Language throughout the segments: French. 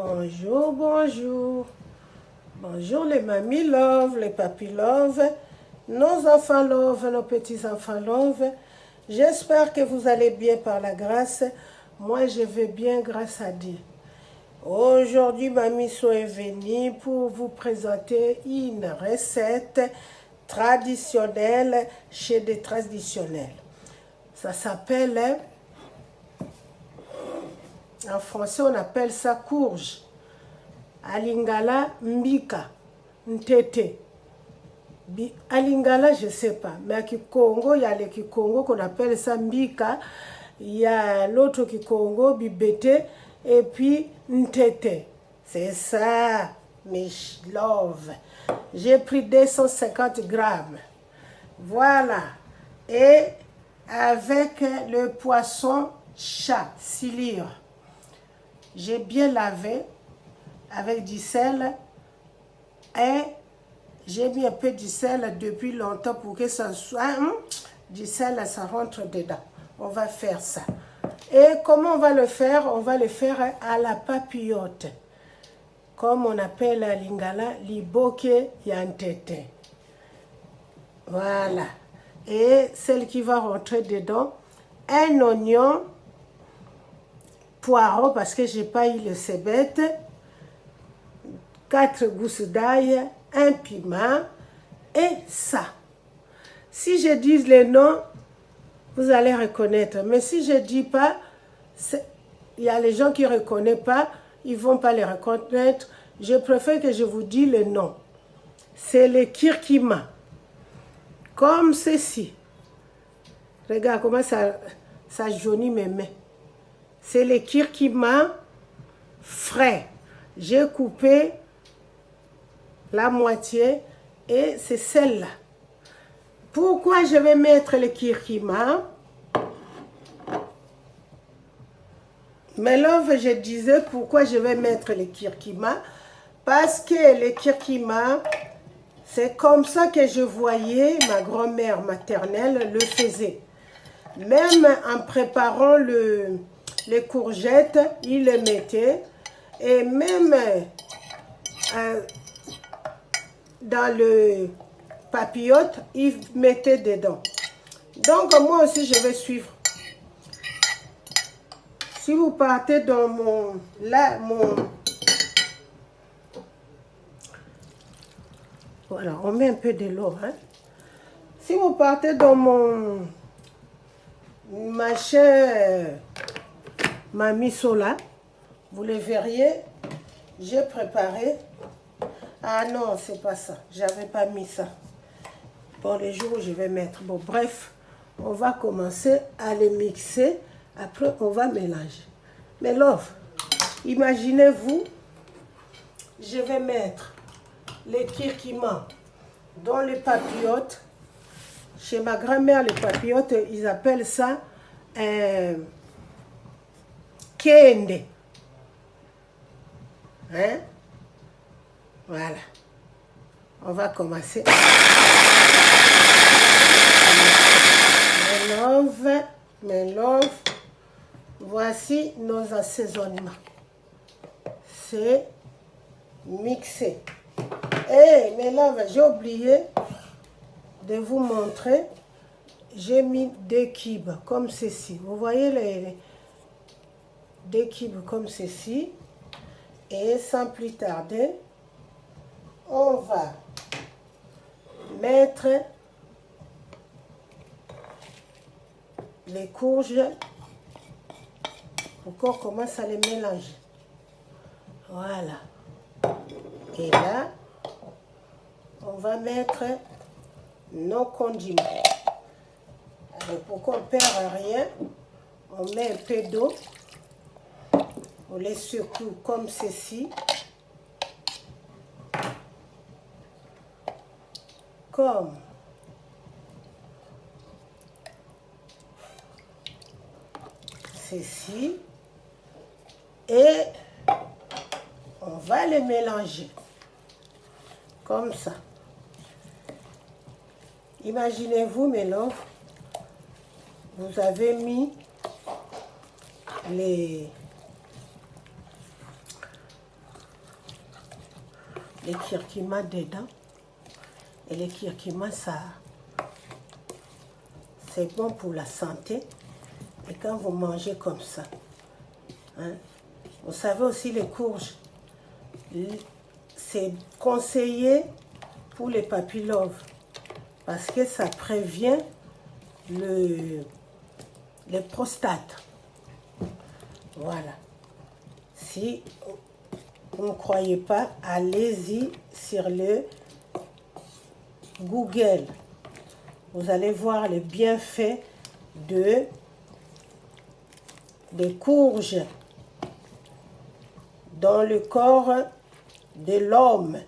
Bonjour, bonjour. Bonjour les mamies love, les papis love, nos enfants love, nos petits-enfants love. J'espère que vous allez bien par la grâce. Moi, je vais bien grâce à Dieu. Aujourd'hui, Mamie So est venue pour vous présenter une recette traditionnelle chez des traditionnels. Ça s'appelle, en français, on appelle ça courge. À Lingala, mbika, ntete. À Lingala, je ne sais pas. Mais à Kikongo, il y a le Kikongo qu'on appelle ça mbika. Il y a l'autre Kikongo, bibete. Et puis, ntete. C'est ça, mes love. J'ai pris 250 grammes. Voilà. Et avec le poisson chat, silure. J'ai bien lavé avec du sel et j'ai mis un peu du sel depuis longtemps pour que ça soit du sel, ça rentre dedans. On va faire ça. Et comment on va le faire? On va le faire à la papillote. Comme on appelle à Lingala, liboke yantete. Voilà. Et celle qui va rentrer dedans, un oignon, poireau parce que j'ai pas eu le cébette, 4 gousses d'ail, un piment et ça. Si je dis les noms, vous allez reconnaître. Mais si je ne dis pas, il y a les gens qui ne reconnaissent pas, ils ne vont pas les reconnaître. Je préfère que je vous dise le nom. C'est le kirkima. Comme ceci. Regarde comment ça jaunit mes mains. C'est le kirkima frais. J'ai coupé la moitié et c'est celle-là. Pourquoi je vais mettre le kirkima? Mais là, je disais pourquoi je vais mettre le kirkima. Parce que le kirkima, c'est comme ça que je voyais ma grand-mère maternelle le faisait. Même en préparant les courgettes, il les mettait. Et même dans le papillote, il mettait dedans. Donc, moi aussi, je vais suivre. Si vous partez dans voilà, on met un peu de l'eau. Hein. Si vous partez dans mon machin Mamie So là, vous le verriez, j'ai préparé. Ah non, c'est pas ça. J'avais pas mis ça. Bon, les jours où je vais mettre. Bon, bref, on va commencer à les mixer. Après, on va mélanger. Mais love, imaginez-vous, je vais mettre les kirkima dans les papillotes. Chez ma grand-mère, les papillotes, ils appellent ça kende. Hein? Voilà. On va commencer. Mes love, voici nos assaisonnements. C'est mixé. Et mes love, j'ai oublié de vous montrer. J'ai mis des cubes comme ceci. Vous voyez des cubes comme ceci. Et sans plus tarder, on va mettre les courges pour qu'on commence à les mélanger. Voilà. Et là, on va mettre nos condiments. Alors, pour qu'on ne perde rien, on met un peu d'eau. On les secoue comme ceci. Comme ceci. Et on va les mélanger. Comme ça. Imaginez-vous, mes love, vous avez mis les curcuma dedans. Et les curcuma, ça, c'est bon pour la santé. Et quand vous mangez comme ça, hein, vous savez aussi les courges, c'est conseillé pour les papillomes parce que ça prévient les prostates. Voilà. Si vous ne croyez pas, allez-y sur le Google. Vous allez voir les bienfaits des courges dans le corps de l'homme.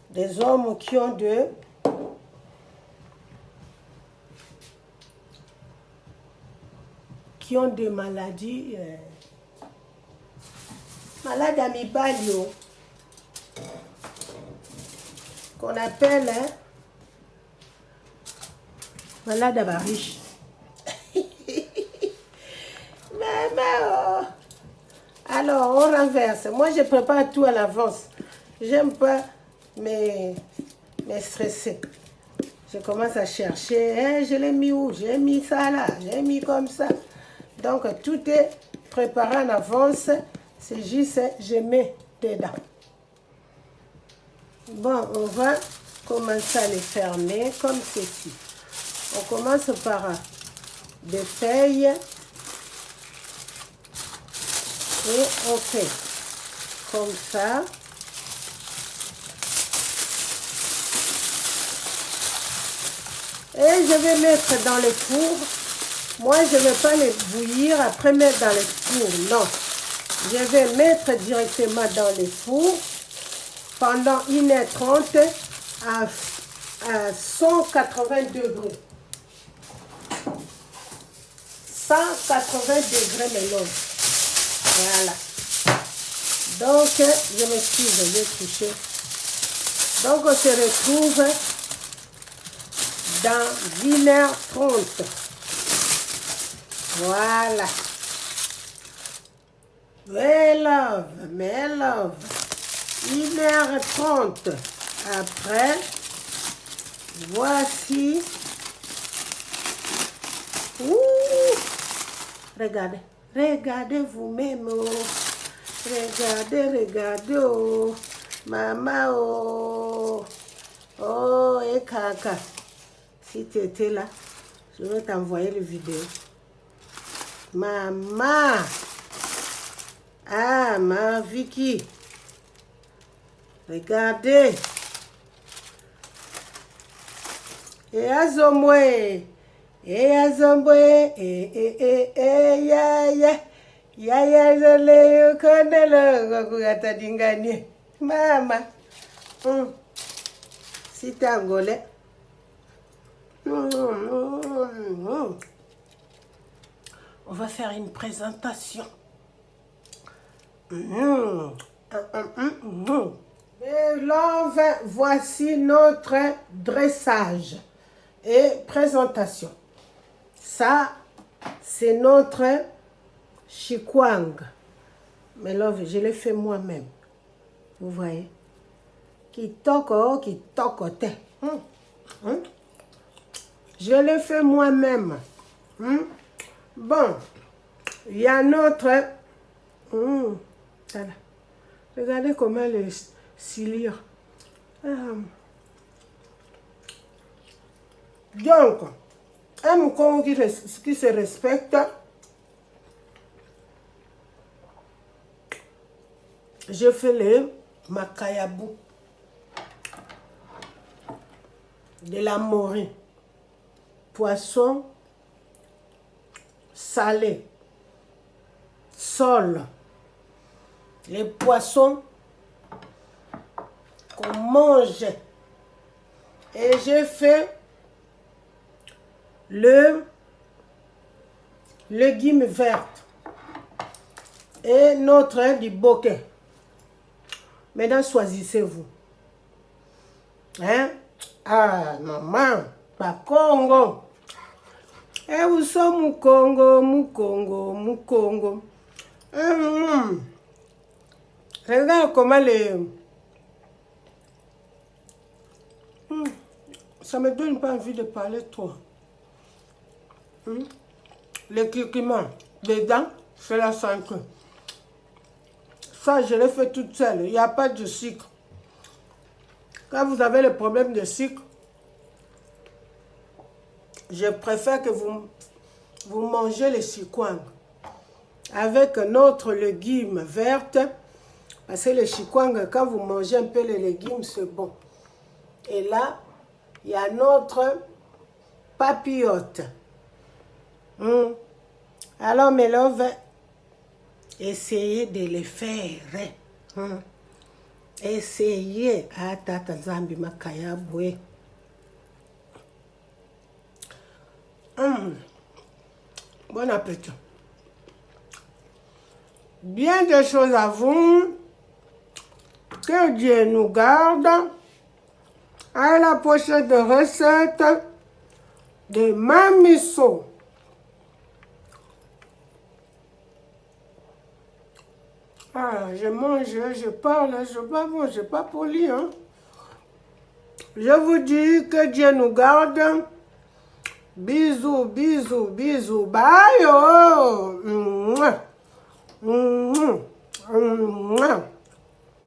Des hommes qui ont des maladies, malades amygdales, qu'on appelle malade à riche. Oh. Alors, on renverse. Moi, je prépare tout à l'avance. J'aime pas me stresser. Je commence à chercher. Je l'ai mis où? J'ai mis ça là. J'ai mis comme ça. Donc, tout est préparé en avance. C'est juste, je mets dedans. Bon, on va commencer à les fermer comme ceci. On commence par des feuilles. Et on fait comme ça. Et je vais mettre dans le four. Moi, je ne vais pas les bouillir après mettre dans le four. Non. Je vais mettre directement dans le four pendant 1h30 à 180 degrés. 180 degrés maintenant. Voilà. Donc, je m'excuse, je vais toucher. Donc, on se retrouve dans 1h30. Voilà. My love. 1h30. Après, voici. Ouh. Regardez vous-même. Oh. Regardez. Oh. Maman, oh. Oh, et caca. Si tu étais là, je vais t'envoyer le vidéo. Maman. Ah, ma Vicky. Regardez. Et Azomwe. Ya, zole kondelo kugata dingani. Mama. Si t'es angolais. On va faire une présentation. Et là, voici notre dressage et présentation. Ça, c'est notre chikwang. Mais là, je l'ai fait moi-même. Vous voyez? Kitoko. Je l'ai fait moi-même. Bon, il y a notre... Voilà. Regardez comment les ciliers. Donc, un mouton qui se respecte, je fais le makayabou de la morue, poisson salé, sol, les poissons qu'on mange. Et j'ai fait le légume verte et notre du bokeh. Maintenant, choisissez-vous. Hein? Ah, maman, pas Congo. Et vous sommes Mukongo. Regarde comment ça me donne pas envie de parler trop. Les curcuma dedans, c'est la santé. Ça, je l'ai fait toute seule. Il n'y a pas de sucre. Quand vous avez le problème de sucre, je préfère que vous mangez les chikwang avec notre légume verte. Parce que les chikwang, quand vous mangez un peu les légumes, c'est bon. Et là, il y a notre papillote. Alors, mes loves, essayez de les faire. Essayez. Tata Zambi Makaya Boué. Bon appétit. Bien des choses à vous. Que Dieu nous garde. À la prochaine recette de Mamiso. Je mange, je parle, je ne pas poli. Je vous dis que Dieu nous garde. Bisous, bisous, bisous. Bye.